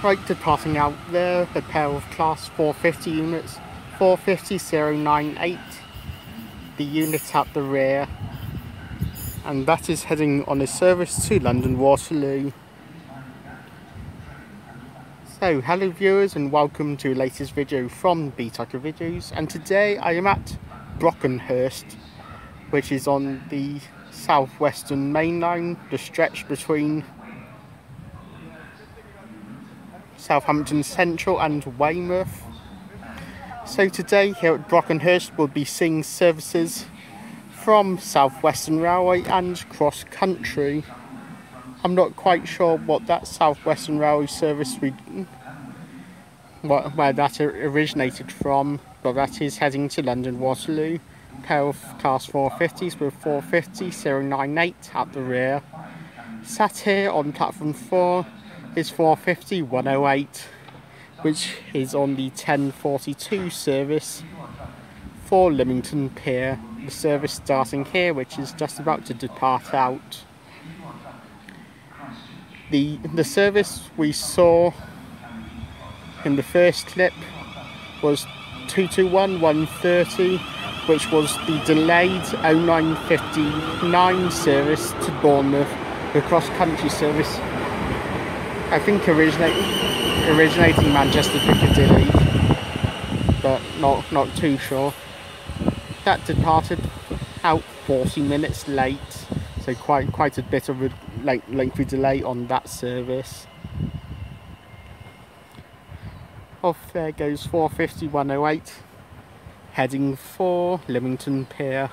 Right, departing out there, a pair of Class 450 units, 450098, the unit at the rear, and that is heading on a service to London Waterloo. So, hello viewers and welcome to the latest video from B-Tucker Videos, and today I am at Brockenhurst, which is on the southwestern main line, the stretch between Southampton Central and Weymouth. So today here at Brockenhurst we'll be seeing services from South Western Railway and cross country. I'm not quite sure what that South Western Railway service where that originated from, but that is heading to London Waterloo. Pair of Class 450s with 450098 at the rear. Sat here on platform 4 is 450108, which is on the 1042 service for Lymington Pier. The service starting here, which is just about to depart out. The service we saw in the first clip was 221130, which was the delayed 0959 service to Bournemouth, the cross-country service. I think originating Manchester Piccadilly, but not too sure. That departed out 40 minutes late, so quite a bit of a lengthy delay on that service. Off there goes 450108, heading for Lymington Pier,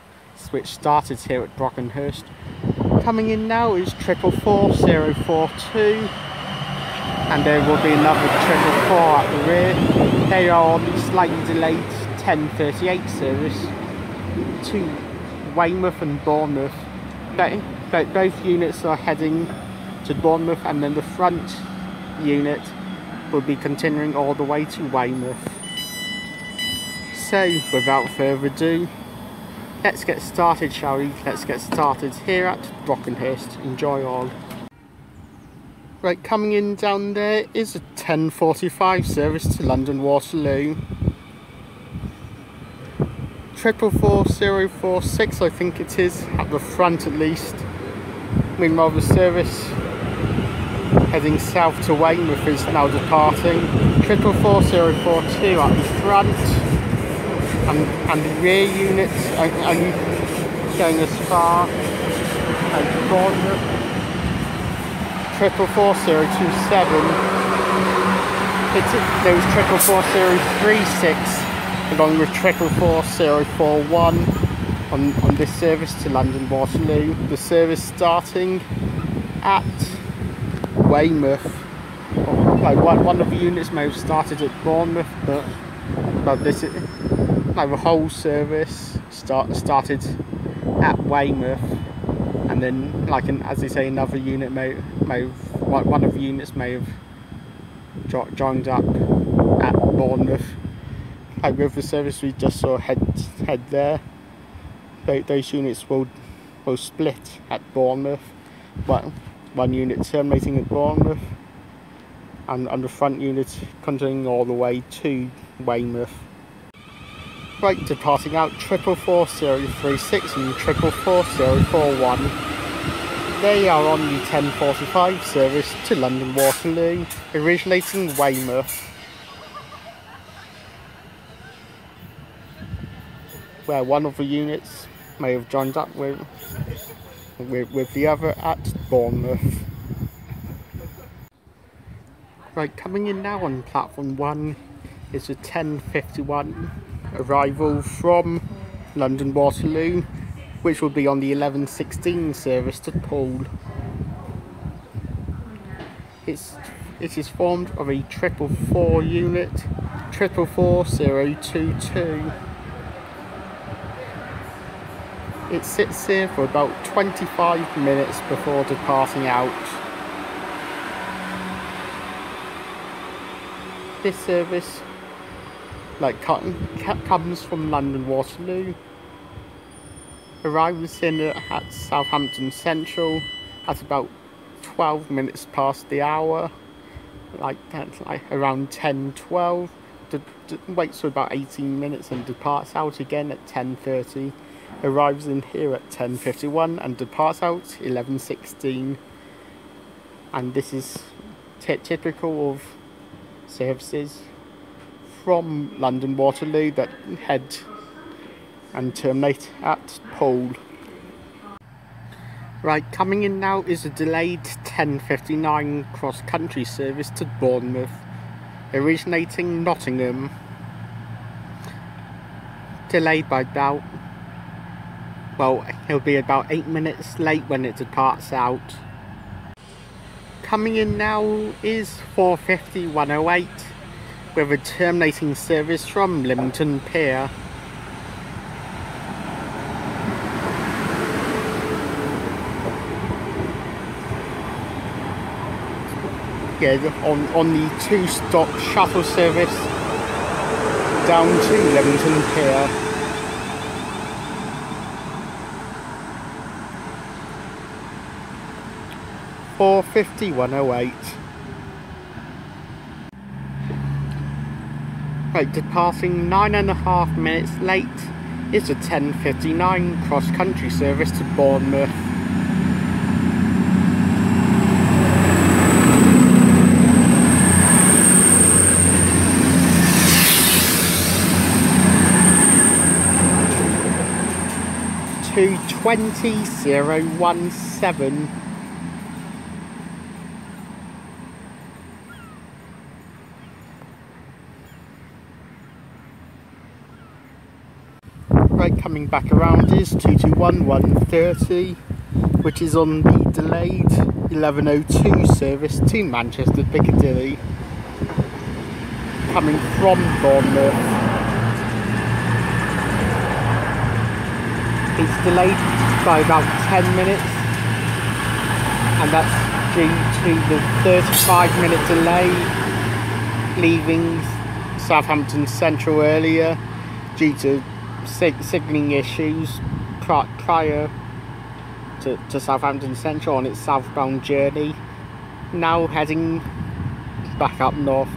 which started here at Brockenhurst. Coming in now is 444042. And there will be another 444 at the rear. They are on the slightly delayed 1038 service to Weymouth and Bournemouth. Both units are heading to Bournemouth, and then the front unit will be continuing all the way to Weymouth. So, without further ado, let's get started, shall we? Let's get started here at Brockenhurst. Enjoy all. Right, coming in down there is a 1045 service to London Waterloo. 444046, I think it is, at the front at least. Meanwhile, the service heading south to Weymouth is now departing. 444042 at the front, and the rear units are going as far as Bournemouth. 444027. There was 444036 along with 444041 on this service to London Waterloo. The service starting at Weymouth. One of the units may have started at Bournemouth, but this is the whole service started at Weymouth. And then, as they say, another unit one of the units may have joined up at Bournemouth. With the service we just saw head there, those units will split at Bournemouth. One unit terminating at Bournemouth, and the front unit continuing all the way to Weymouth. Right, departing out 444036 and 444041. They are on the 1045 service to London Waterloo, originating Weymouth, where one of the units may have joined up with the other at Bournemouth. Right, coming in now on platform 1 is a 1051 arrival from London Waterloo, which will be on the 1116 service to Poole. It is formed of a 444 unit, 444022. It sits here for about 25 minutes before departing out. This service comes from London Waterloo, arrives in at Southampton Central at about 12 minutes past the hour, like that's like around 10:12. Waits for about 18 minutes and departs out again at 10:30. Arrives in here at 10:51 and departs out 11:16. And this is typical of services from London Waterloo that head and terminate at Poole. Right, coming in now is a delayed 10:59 cross-country service to Bournemouth, originating Nottingham. Delayed by about, well, it'll be about 8 minutes late when it departs out. Coming in now is 4:50-108 with a terminating service from Lymington Pier. Yeah, on the 2-stop shuttle service down to Lymington Pier. (4:50-108). Right, departing 9.5 minutes late is a 10:59 cross-country service to Bournemouth. To 20:017. Right, coming back around is 221-130, which is on the delayed 11:02 service to Manchester Piccadilly, coming from Bournemouth. It's delayed by about 10 minutes, and that's due to the 35-minute delay leaving Southampton Central earlier due to signalling issues prior to Southampton Central on its southbound journey. Now heading back up north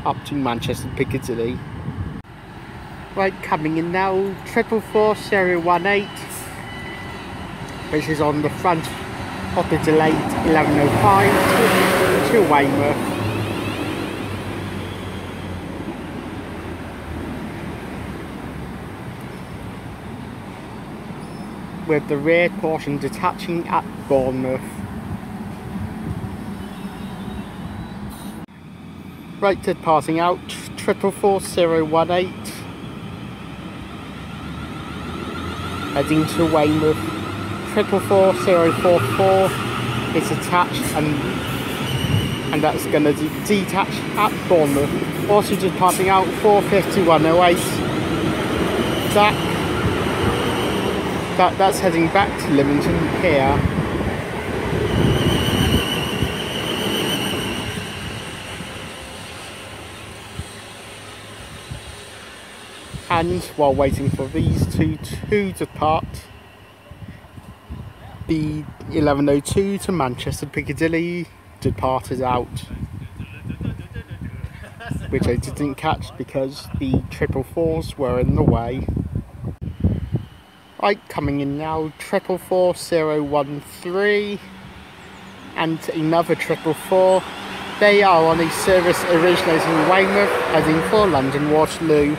up to Manchester Piccadilly. Right, coming in now, 444-018, which is on the front of the delayed 11:05 to Weymouth. With the rear portion detaching at Bournemouth. Right, departing out, 444-018. Heading to Weymouth. 444-044 is attached and that's going to detach at Bournemouth. Also departing out 450-108. That's heading back to Lymington Pier. And while waiting for these two to depart, the 11:02 to Manchester Piccadilly departed out, which I didn't catch because the 444s were in the way. Right, coming in now, 444-013 and another 444. They are on a service originating in Weymouth, heading for London Waterloo.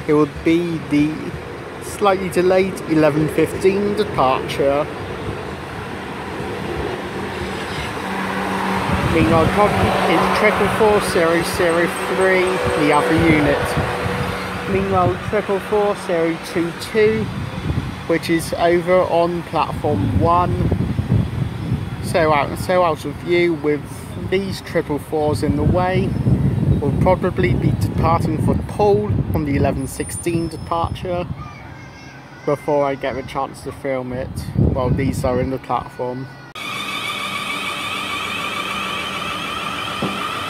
It would be the slightly delayed 11:15 departure. Meanwhile, it's 444-003, the other unit. Meanwhile, 444-022, which is over on platform 1. So out of view with these 444s in the way. Will probably be departing for Poole on the 11:16 departure before I get a chance to film it while these are in the platform.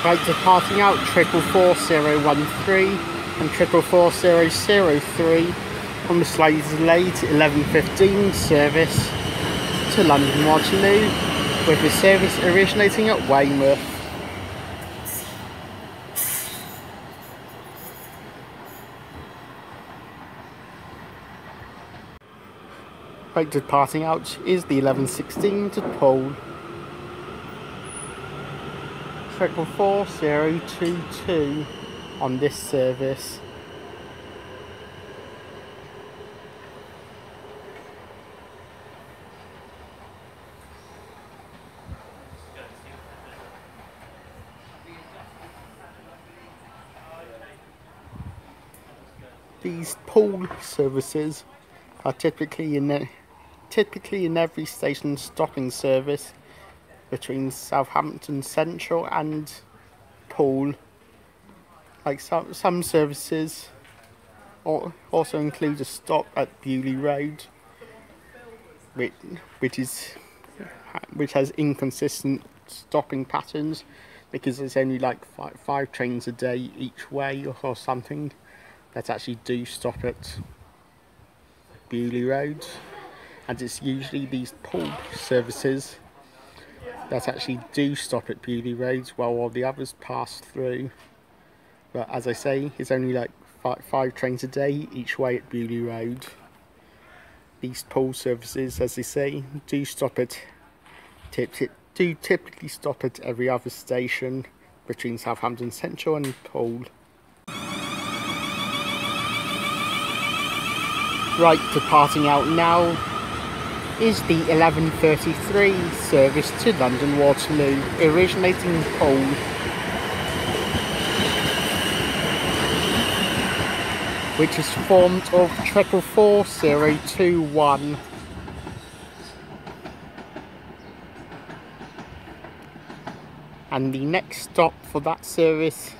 Right, departing out 444-013 and 444-003 on the slightly delayed 11:15 service to London Waterloo, with the service originating at Weymouth. Right, departing out is the 1116 to Poole. 444-022 on this service. These Poole services are typically in every station stopping service between Southampton Central and Poole. Like some services also include a stop at Bewley Road, which has inconsistent stopping patterns because there's only like five trains a day each way or something that actually do stop at Bewley Road, and it's usually these Poole services that actually do stop at Bewley Road while all the others pass through. But as I say, it's only like five trains a day each way at Bewley Road. These Poole services, as they say, do typically stop at every other station between Southampton Central and Poole. Right, departing out now is the 1133 service to London Waterloo, originating in Poole. Which is formed of 444-021. And the next stop for that service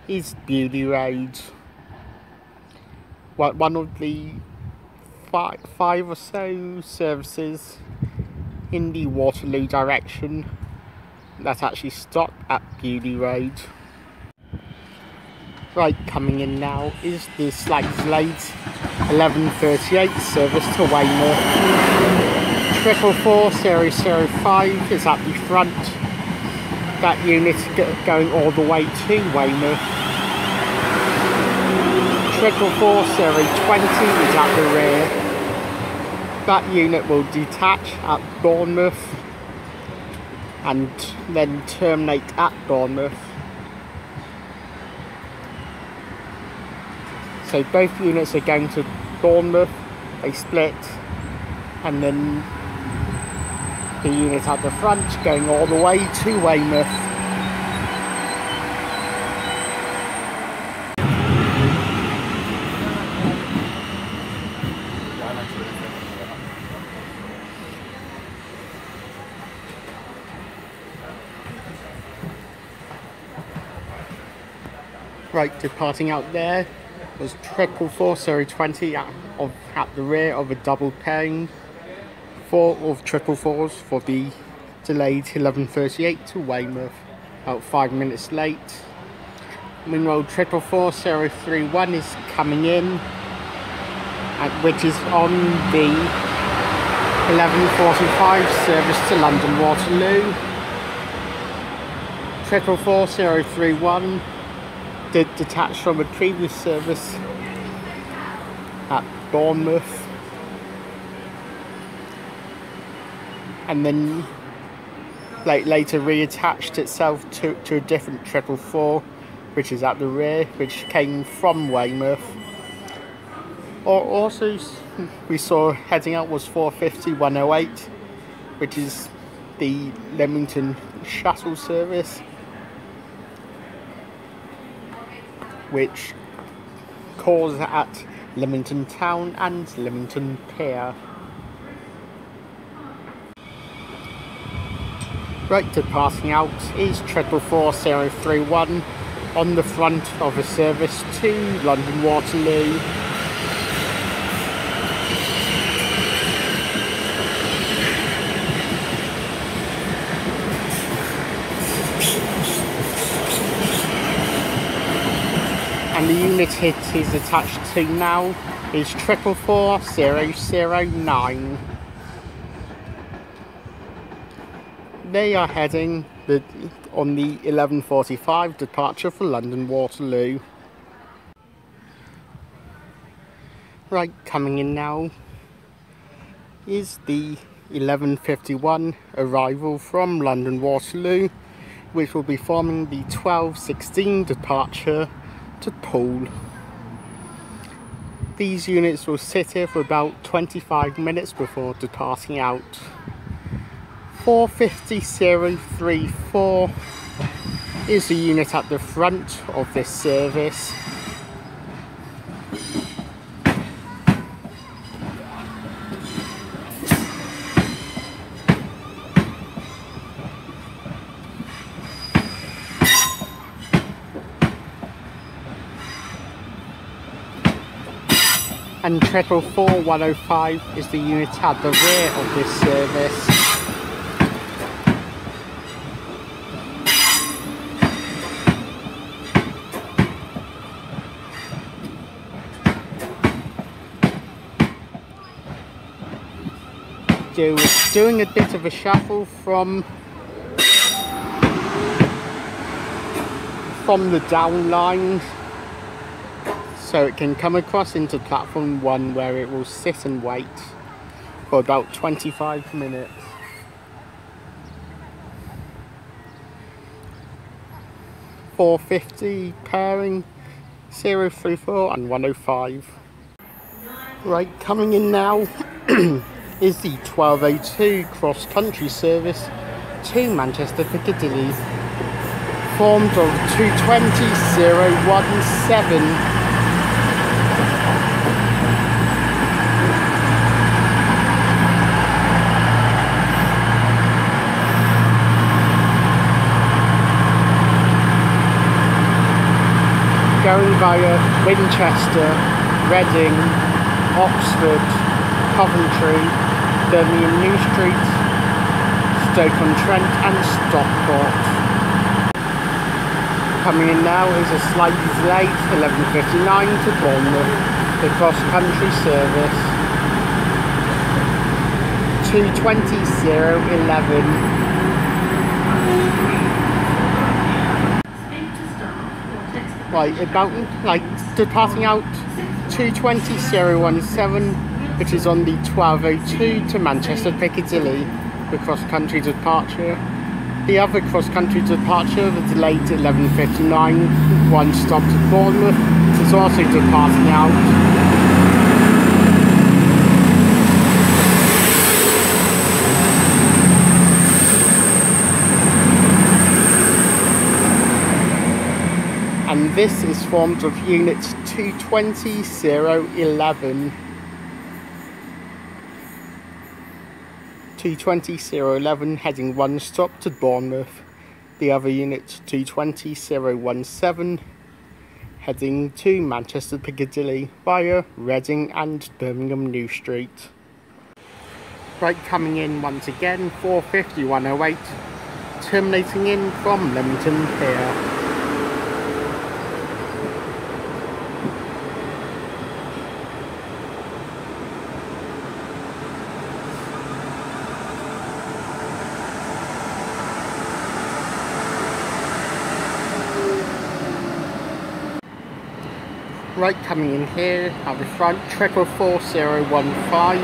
is Bewley Road. One of the five or so services in the Waterloo direction that actually stop at Bewley Road. Right, coming in now is the Slags Late 1138 service to Weymouth. 444-005 is at the front. That unit going all the way to Weymouth. 444-020 is at the rear. That unit will detach at Bournemouth and then terminate at Bournemouth. So both units are going to Bournemouth, they split, and then the unit at the front going all the way to Weymouth. Right, departing out there was 444-020 at the rear of a double pairing. 4 of 444s for the delayed 1138 to Weymouth, about 5 minutes late. Meanwhile, 444-031 is coming in, which is on the 1145 service to London Waterloo. 444-031 did detach from a previous service at Bournemouth, and then later reattached itself to a different 444, which is at the rear, which came from Weymouth. Also, we saw heading out was 450-108, which is the Lymington shuttle service, which calls at Lymington Town and Lymington Pier. Right, departing out is 444-031 on the front of a service to London Waterloo. And the unit it is attached to now is 444-009. They are heading on the 1145 departure for London Waterloo. Right, coming in now is the 11:51 arrival from London Waterloo, which will be forming the 12:16 departure to Poole. These units will sit here for about 25 minutes before departing out. 450-034 is the unit at the front of this service. And 444-105 is the unit at the rear of this service. Doing a bit of a shuffle from the down line, so it can come across into platform 1, where it will sit and wait for about 25 minutes. .450 pairing 034 and 105. Right, coming in now is the 12:02 cross-country service to Manchester Piccadilly, formed of 220-017. Going via Winchester, Reading, Oxford, Coventry, Birmingham New Street, Stoke-on-Trent and Stockport. Coming in now is a slightly late 11:59 to Bournemouth, the cross-country service. 220-011. Right, about departing out 220-017, which is on the 12:02 to Manchester Piccadilly, the cross-country departure. The other cross-country departure, the delayed 11:59, one stop to Bournemouth, is also departing out. And this is formed of units 220-011. 220-011 heading one stop to Bournemouth. The other unit 220-017 heading to Manchester Piccadilly via Reading and Birmingham New Street. Right, coming in once again 450-108, terminating in from Lymington Pier. Right, coming in here at the front, 444-015.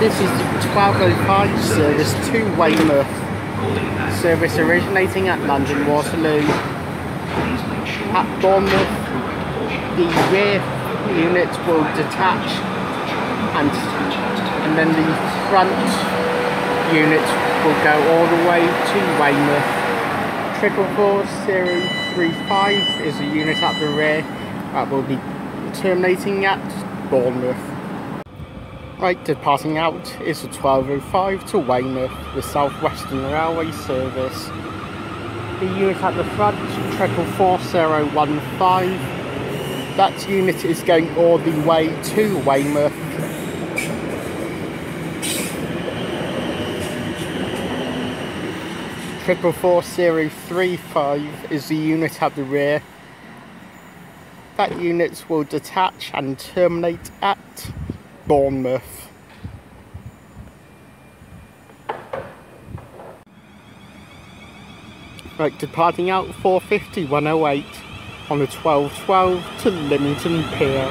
This is the 12:05 service to Weymouth. Service originating at London Waterloo. At Bournemouth, the rear unit will detach and then the front unit will go all the way to Weymouth. 444-035 is a unit at the rear that will be terminating at Bournemouth. Right, departing out is the 12:05 to Weymouth, the South Western Railway service. The unit at the front, 444-015, that unit is going all the way to Weymouth. 444-035 is the unit at the rear. That unit will detach and terminate at Bournemouth. Right, departing out 450-108 on the 12:12 to Lymington Pier.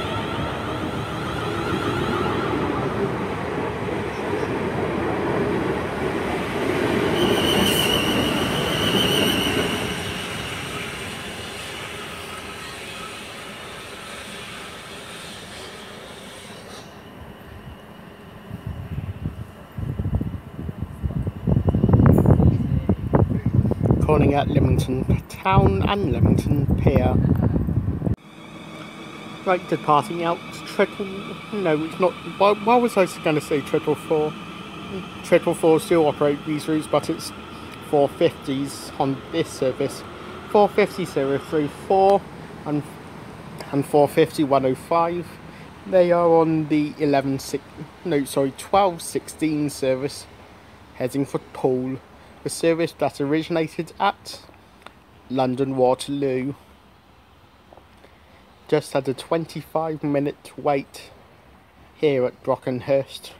running at Lymington Town and Lymington Pier. Right, departing out no, it's not. Why was I going to say 444? 444 still operate these routes, but it's 450s on this service. 450 034 and 450 105. They are on the 1216 service heading for Poole, the service that originated at London Waterloo. Just had a 25-minute wait here at Brockenhurst.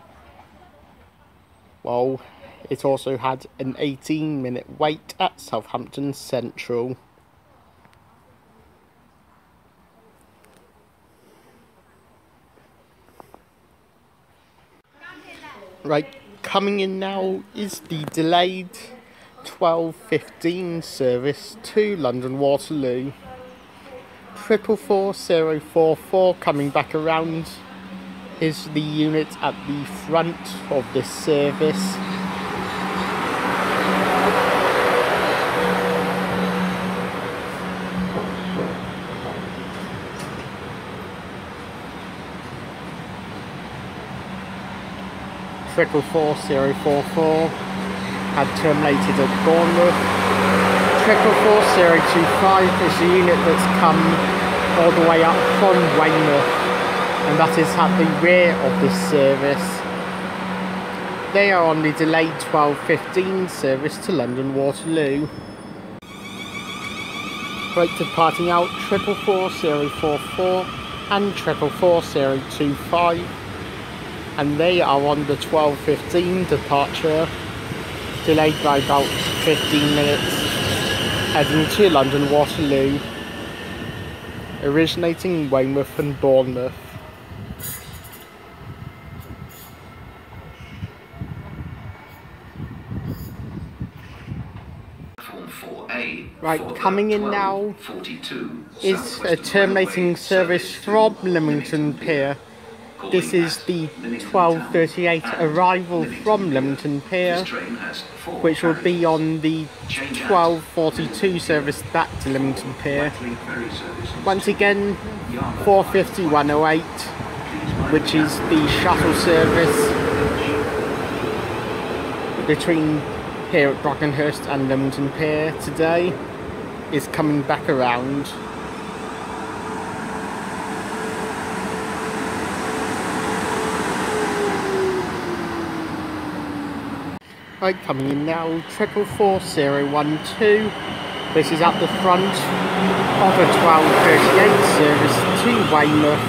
Well, it also had an 18-minute wait at Southampton Central. Right, coming in now is the delayed 12:15 service to London Waterloo. 444 coming back around is the unit at the front of this service. Triple 044 had terminated at Bournemouth. 444 025 is the unit that's come all the way up from Weymouth, and that is at the rear of this service. They are on the delayed 12:15 service to London Waterloo. Right, departing out 444 044 and 444 025. And they are on the 12:15 departure, delayed by about 15 minutes, heading to London Waterloo, originating Weymouth and Bournemouth. Right, coming in now is a terminating service from Lymington Pier. This is the 12:38 arrival from Lymington Pier, which will be on the 12:42 service back to Lymington Pier. Once again, 450 108, which is the shuttle service between here at Brockenhurst and Lymington Pier today, is coming back around. Right, coming in now, 444 012. This is at the front of a 12:38 service to Weymouth.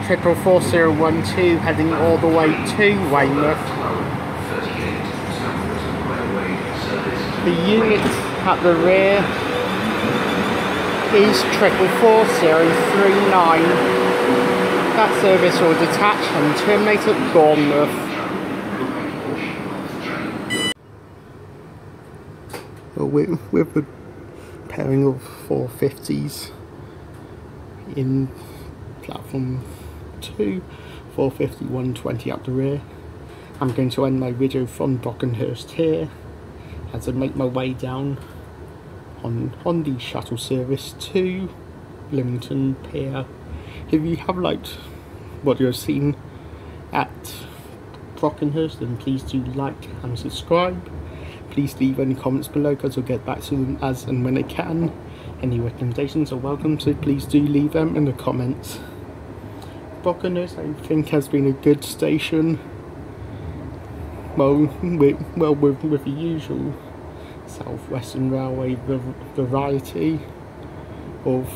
444 012 heading all the way to Weymouth. The unit at the rear is 444 039. That service will detach and terminate at Bournemouth. With a pairing of 450s in platform 2, 450 120 up the rear. I'm going to end my video from Brockenhurst here as I make my way down on the shuttle service to Lymington Pier. If you have liked what you've seen at Brockenhurst, then please do like and subscribe. Please leave any comments below, because I'll get back to them as and when I can. Any recommendations are welcome, so please do leave them in the comments. Brockenhurst, I think, has been a good station. Well, with the usual South Western Railway variety of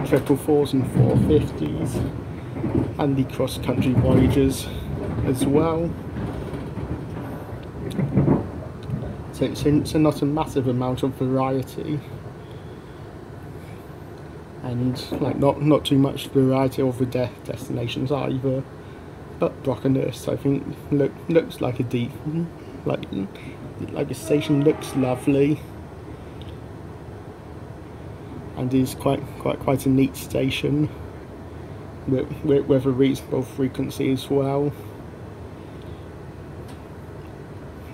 444s and 450s, and the cross-country voyages as well. So not a massive amount of variety, and like not too much variety of the destinations either. But Brockenhurst, I think, looks like a like a station, looks lovely, and is quite a neat station with a reasonable frequency as well.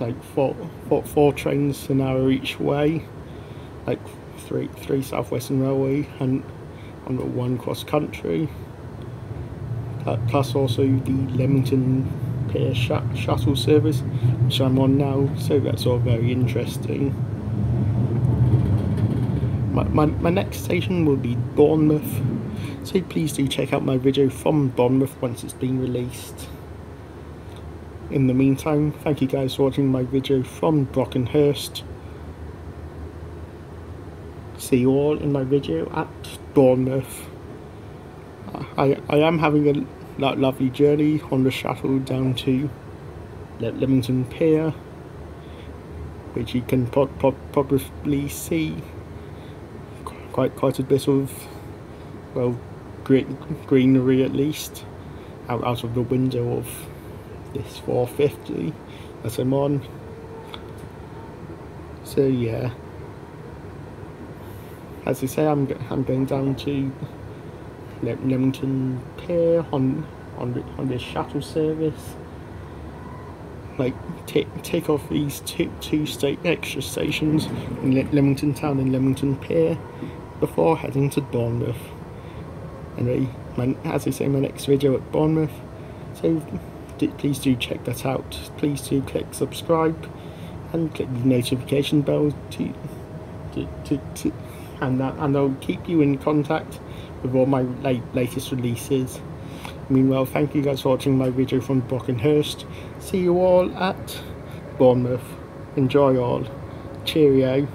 like four trains an hour each way, like three South Western Railway and one cross country, plus also the Lymington Pier shuttle service, which I'm on now, so that's all very interesting. My next station will be Bournemouth, so please do check out my video from Bournemouth once it's been released. In the meantime, thank you guys for watching my video from Brockenhurst. See you all in my video at Bournemouth. I am having a lovely journey on the shuttle down to Lymington Pier, which you can probably see quite a bit of, well, greenery at least out of the window of this 450 that I'm on. So yeah, as I say, I'm going down to Lymington Pier on this shuttle service. Like take off these two extra stations in Lymington Town and Lymington Pier before heading to Bournemouth. Anyway, as I say, my next video at Bournemouth, so please do check that out. Please do click subscribe and click the notification bell and I'll keep you in contact with all my latest releases. Meanwhile, thank you guys for watching my video from Brockenhurst. See you all at Bournemouth. Enjoy all. Cheerio.